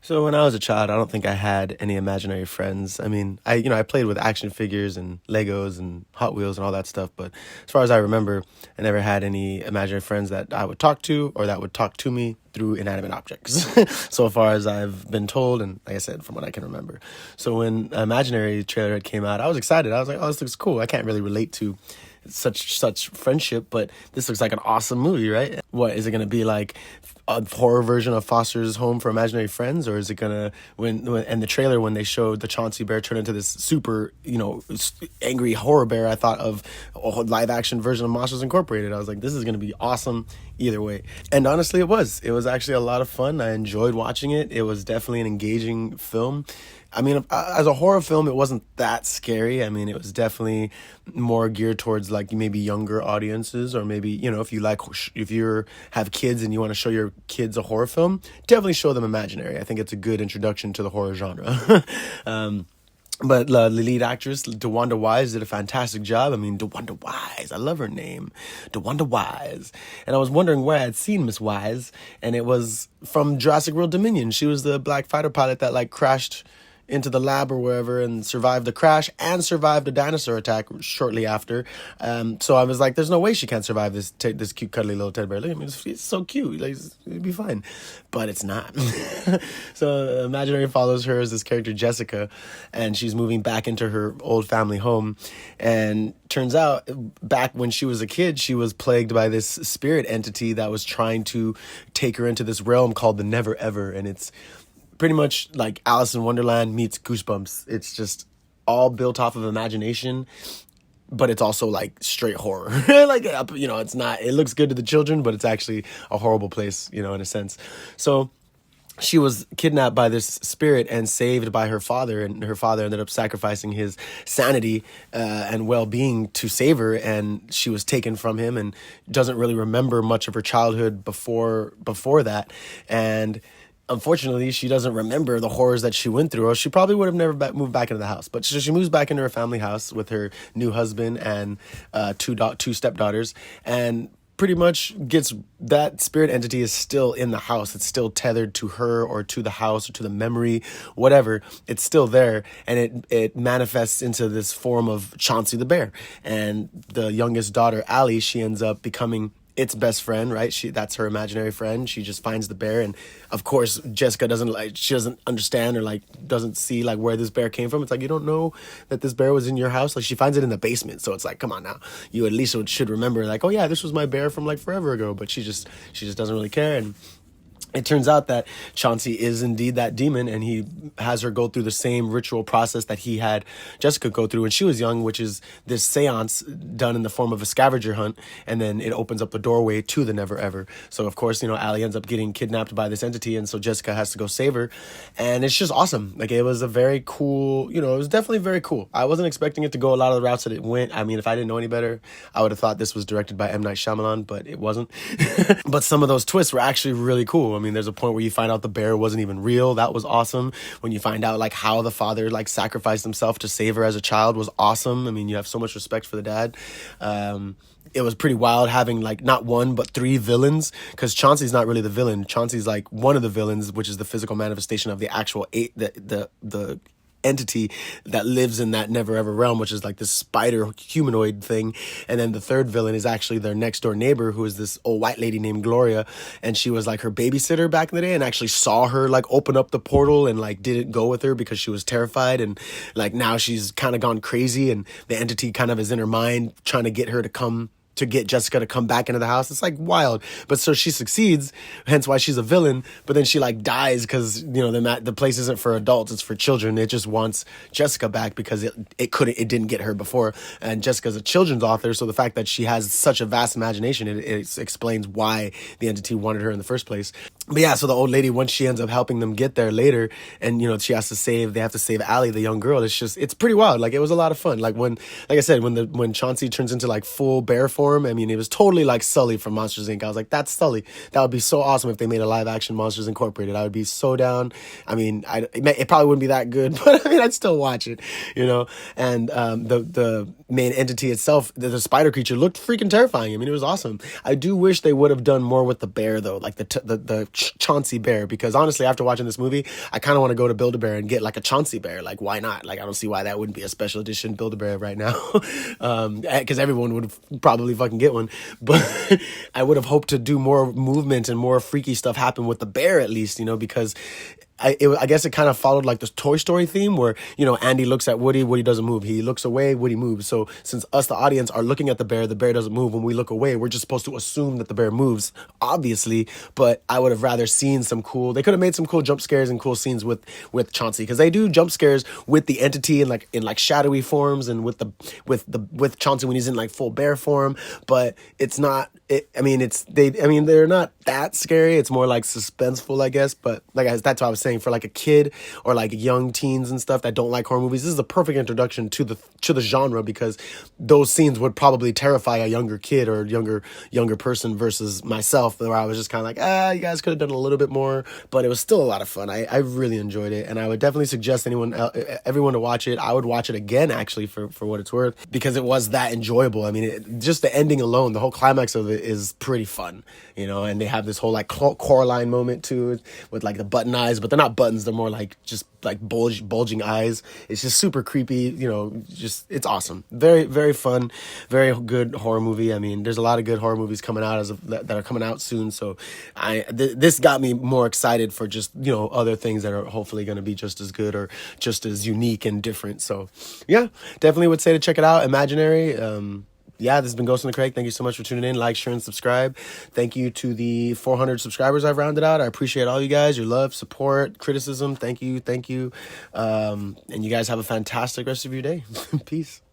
So when I was a child, I don't think I had any imaginary friends. I mean, I played with action figures and Legos and Hot Wheels and all that stuff, but as far as I remember, I never had any imaginary friends that I would talk to or that would talk to me through inanimate objects. So far as I've been told, and like I said, from what I can remember. So when Imaginary trailer had came out, I was excited. I was like, "Oh, this looks cool." I can't really relate to such friendship, but this looks like an awesome movie, right? What is it going to be like? A horror version of Foster's Home for Imaginary Friends, or is it gonna when and the trailer when they showed the Chauncey bear turn into this super angry horror bear? I thought of a live action version of Monsters Incorporated. I was like, this is gonna be awesome either way. And honestly, it was actually a lot of fun. I enjoyed watching it. It was definitely an engaging film. I mean, as a horror film, it wasn't that scary. I mean, it was definitely more geared towards like maybe younger audiences, or maybe, if you have kids and you want to show your kids a horror film, definitely show them Imaginary. I think it's a good introduction to the horror genre. But the lead actress, DeWanda Wise, did a fantastic job. I mean, DeWanda Wise, I love her name, DeWanda Wise. And I was wondering where I had seen Miss Wise, and it was from Jurassic World Dominion. She was the black fighter pilot that like crashed into the lab or wherever and survived the crash and survived a dinosaur attack shortly after. So I was like, there's no way she can't survive this cute, cuddly little teddy bear. Look at me, it's so cute. Like, it'd be fine. But it's not. So Imaginary follows her as this character, Jessica, and she's moving back into her old family home. And turns out, back when she was a kid, she was plagued by this spirit entity that was trying to take her into this realm called the Never Ever. And it's pretty much like Alice in Wonderland meets Goosebumps. It's just all built off of imagination, but it's also like straight horror. It's not, it looks good to the children, but it's actually a horrible place, in a sense. So she was kidnapped by this spirit and saved by her father, and her father ended up sacrificing his sanity and well-being to save her, and she was taken from him and doesn't really remember much of her childhood before that. And unfortunately, she doesn't remember the horrors that she went through, or she probably would have never moved back into the house. But she moves back into her family house with her new husband and two stepdaughters, and pretty much gets that spirit entity is still in the house. It's still tethered to her or to the house or to the memory, whatever. It's still there, and it manifests into this form of Chauncey the bear. And the youngest daughter, Allie, she ends up becoming its best friend, right? That's her imaginary friend. She just finds the bear, and of course Jessica doesn't understand or doesn't see where this bear came from. It's like, you don't know that this bear was in your house. Like, she finds it in the basement, so it's like, come on now, you at least should remember, like, oh yeah, this was my bear from forever ago. But she just doesn't really care. And it turns out that Chauncey is indeed that demon, and he has her go through the same ritual process that he had Jessica go through when she was young, which is this seance done in the form of a scavenger hunt, and then it opens up the doorway to the Never Ever. So, of course, Allie ends up getting kidnapped by this entity, and so Jessica has to go save her, and it's just awesome. Like, it was a very cool, it was definitely very cool. I wasn't expecting it to go a lot of the routes that it went. I mean, if I didn't know any better, I would have thought this was directed by M. Night Shyamalan, but it wasn't. But some of those twists were actually really cool. I mean, there's a point where you find out the bear wasn't even real. That was awesome. When you find out how the father sacrificed himself to save her as a child was awesome. I mean, you have so much respect for the dad. It was pretty wild having not one but three villains, because Chauncey's not really the villain. Chauncey's one of the villains, which is the physical manifestation of the actual the entity that lives in that Never Ever realm, which is this spider humanoid thing. And then the third villain is actually their next door neighbor, who is this old white lady named Gloria, and she was her babysitter back in the day, and actually saw her open up the portal and didn't go with her because she was terrified. And now she's kind of gone crazy, and the entity kind of is in her mind trying to get her to get Jessica to come back into the house. It's wild. But so she succeeds, hence why she's a villain. But then she dies because, the place isn't for adults, it's for children. It just wants Jessica back because it didn't get her before. And Jessica's a children's author, so the fact that she has such a vast imagination, it explains why the entity wanted her in the first place. But yeah, so the old lady, once she ends up helping them get there later, and they have to save Allie, the young girl. It's pretty wild. It was a lot of fun. Like I said, when Chauncey turns into full bear form, I mean, it was totally Sully from Monsters Inc. I was like, that's Sully. That would be so awesome if they made a live action Monsters Incorporated. I would be so down. I mean, it probably wouldn't be that good, but I mean, I'd still watch it, And the main entity itself, the spider creature, looked freaking terrifying. I mean, it was awesome. I do wish they would have done more with the bear though. The Chauncey bear, because honestly, after watching this movie, I kind of want to go to Build-A-Bear and get like a Chauncey bear. Like, why not? Like, I don't see why that wouldn't be a special edition Build-A-Bear right now, because everyone would probably fucking get one. But I would have hoped to do more movement and more freaky stuff happen with the bear, at least, because I guess it kind of followed like this Toy Story theme where, Andy looks at Woody, Woody doesn't move. He looks away, Woody moves. So since us, the audience, are looking at the bear doesn't move. When we look away, we're just supposed to assume that the bear moves, obviously. But I would have rather seen they could have made some cool jump scares and cool scenes with Chauncey, because they do jump scares with the entity in like shadowy forms, and with Chauncey when he's in like full bear form. But it's not. They're not that scary. It's more like suspenseful, I guess. But that's what I was saying, for like a kid or like young teens and stuff that don't like horror movies, this is a perfect introduction to the genre, because those scenes would probably terrify a younger kid or younger person versus myself, where I was just kind of like, you guys could have done a little bit more. But it was still a lot of fun. I really enjoyed it, and I would definitely suggest everyone to watch it. I would watch it again, actually, for what it's worth, because it was that enjoyable. I mean, just the ending alone, the whole climax of it is pretty fun, and they have this whole like Coraline moment to it with like the button eyes, but they're not buttons, they're more like just like bulging eyes. It's just super creepy, it's awesome. Very, very fun, very good horror movie. I mean, there's a lot of good horror movies coming out that are coming out soon, so this got me more excited for just other things that are hopefully going to be just as good or just as unique and different. So yeah, definitely would say to check it out. Imaginary. Yeah, this has been Ghost in the Crate. Thank you so much for tuning in. Like, share, and subscribe. Thank you to the 400 subscribers I've rounded out. I appreciate all you guys, your love, support, criticism. Thank you. And you guys have a fantastic rest of your day. Peace.